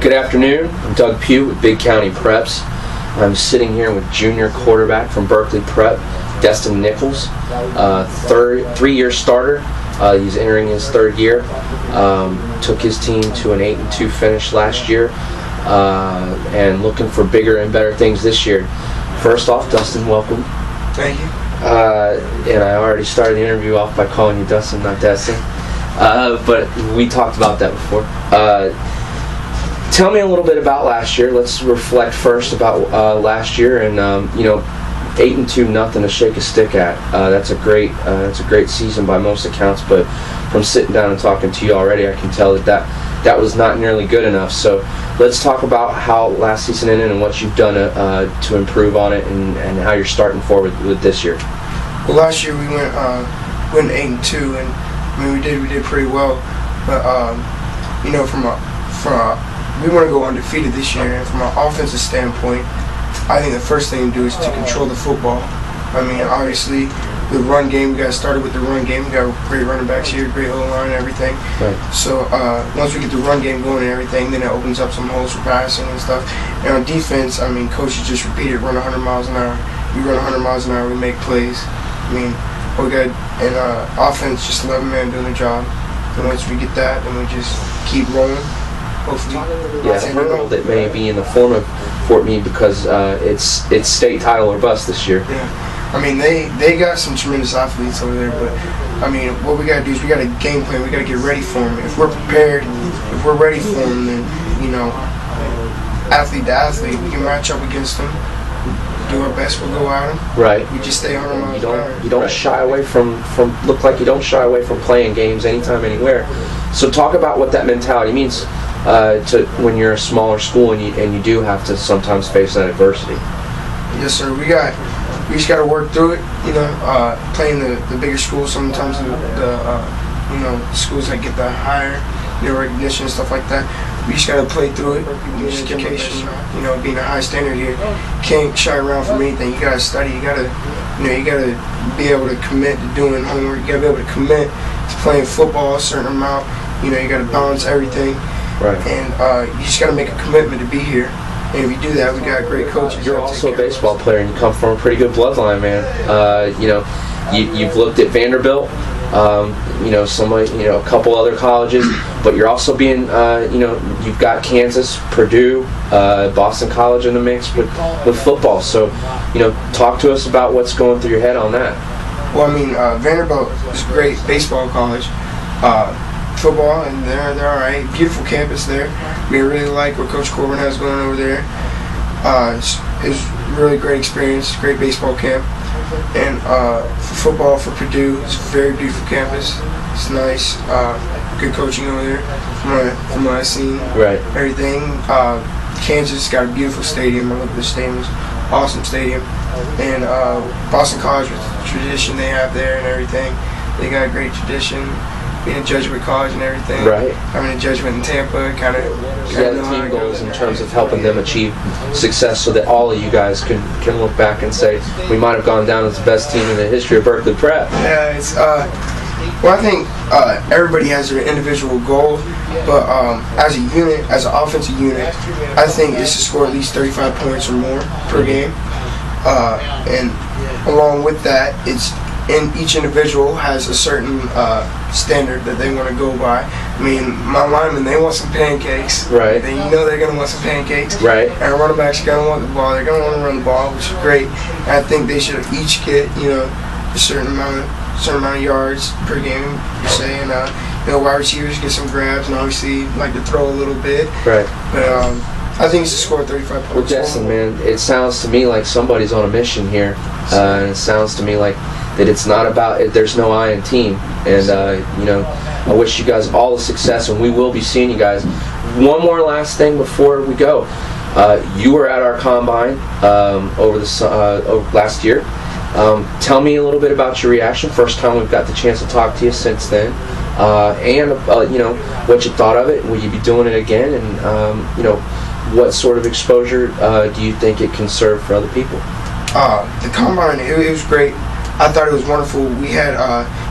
Good afternoon. I'm Doug Pugh with Big County Preps. I'm sitting here with junior quarterback from Berkeley Prep, Destin Nichols, three-year starter. He's entering his third year. Took his team to an 8-2 finish last year, and looking for bigger and better things this year. First off, Dustin, welcome. Thank you. And I already started the interview off by calling you Dustin, not Destin. But we talked about that before. Tell me a little bit about last year. Let's reflect first about last year, and 8-2, nothing to shake a stick at. That's a great season by most accounts. But from sitting down and talking to you already, I can tell that was not nearly good enough. So let's talk about how last season ended and what you've done to improve on it, and how you're starting forward with this year. Well, last year we went 8-2, and I mean we did pretty well. But we want to go undefeated this year, and from an offensive standpoint, I think the first thing to do is to control the football. I mean, obviously, the run game, we got started with the run game. We got great running backs here, great O-line and everything. Right. So once we get the run game going and everything, then it opens up some holes for passing and stuff. And on defense, I mean, coaches just repeated, run 100 miles an hour. We run 100 miles an hour, we make plays. I mean, we got, and offense, just 11 men doing the job. And once we get that, then we just keep rolling. Hopefully. Yeah, a hurdle that may be in the form of Fort Meade, because it's state title or bust this year. Yeah, I mean they got some tremendous athletes over there, but I mean what we gotta do is we gotta game plan. We gotta get ready for them. If we're prepared, if we're ready for them, then athlete to athlete, we can match up against them. Do our best, we'll go at them. Right. We just stay 100 miles an hour. You don't shy away from look like you don't shy away from playing games anytime, anywhere. So talk about what that mentality means to when you're a smaller school and you do have to sometimes face that adversity. Yes, sir. We just got to work through it. Playing the bigger schools, sometimes the schools that get the higher recognition and stuff like that. We just got to play through it. Education, being a high standard here, can't shy around from anything. You got to study. You got to be able to commit to doing homework. You got to be able to commit to playing football a certain amount. You got to balance everything. Right. And you just got to make a commitment to be here. And if you do that, we got great coaches. You're also a baseball player, and you come from a pretty good bloodline, man. You've looked at Vanderbilt, a couple other colleges, but you're also being, you've got Kansas, Purdue, Boston College in the mix with football. So, talk to us about what's going through your head on that. Well, I mean, Vanderbilt is a great baseball college. Football, and they're all right. Beautiful campus there. We really like what Coach Corbin has going over there. It's really great experience, great baseball camp. And for football, for Purdue, it's a very beautiful campus. It's nice, good coaching over there from what I've seen. Right. Everything. Kansas got a beautiful stadium. I love the stadium. It's an awesome stadium. And Boston College, with the tradition they have there and everything, they got a great tradition. Being a Jesuit college and everything. Right. Having a Jesuit in Tampa, kind of. Yeah, the team goals in terms of helping them achieve success, so that all of you guys can look back and say we might have gone down as the best team in the history of Berkeley Prep. Yeah, it's well, I think everybody has their individual goal, but as a unit, as an offensive unit, I think it's to score at least 35 points or more per game, and along with that, each individual has a certain standard that they want to go by. I mean, my linemen, they want some pancakes. Right. They're going to want some pancakes. Right. And our running backs are going to want the ball. They're going to want to run the ball, which is great. And I think they should each get, a certain amount of yards per game, per se. And, wide receivers get some grabs, and obviously like to throw a little bit. Right. But I think it's to score 35 points. Well, Destin, man, it sounds to me like somebody's on a mission here. And it sounds to me like that it's not about, there's no I in team. And, I wish you guys all the success, and we will be seeing you guys. One more last thing before we go. You were at our combine over last year. Tell me a little bit about your reaction. First time we've got the chance to talk to you since then. And what you thought of it. Will you be doing it again? And, what sort of exposure do you think it can serve for other people? The combine, it was great. I thought it was wonderful. We had,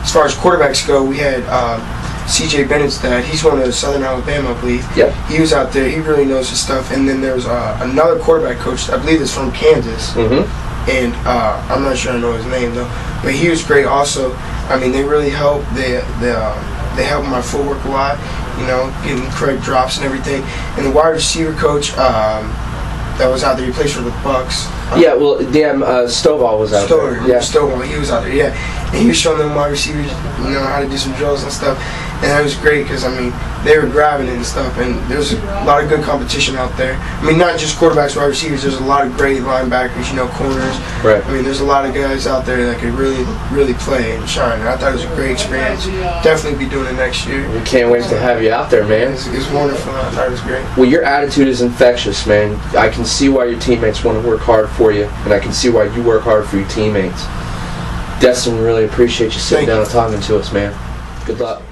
as far as quarterbacks go, we had C.J. Bennett's dad. He's one of Southern Alabama, I believe. Yep. He was out there. He really knows his stuff. And then there's another quarterback coach, I believe it's from Kansas. Mm-hmm. And I'm not sure I know his name, though. But he was great also. I mean, they really helped. They helped my footwork a lot, you know, getting correct drops and everything. And the wide receiver coach that was out there, he plays for the Bucks. Yeah, well, damn, Stovall was out there. Yeah, Stovall, he was out there, yeah. And he was showing them wide receivers, you know, how to do some drills and stuff. And that was great because, I mean, they were grabbing it and stuff. And there's a lot of good competition out there. I mean, not just quarterbacks, wide receivers. There's a lot of great linebackers, you know, corners. Right. I mean, there's a lot of guys out there that could really, really play and shine. And I thought it was a great experience. Definitely be doing it next year. We can't wait to have you out there, man. It's wonderful. I thought it was great. Well, your attitude is infectious, man. I can see why your teammates want to work hard for you, and I can see why you work hard for your teammates. Destin, we really appreciate you sitting down and talking to us, man. Good luck.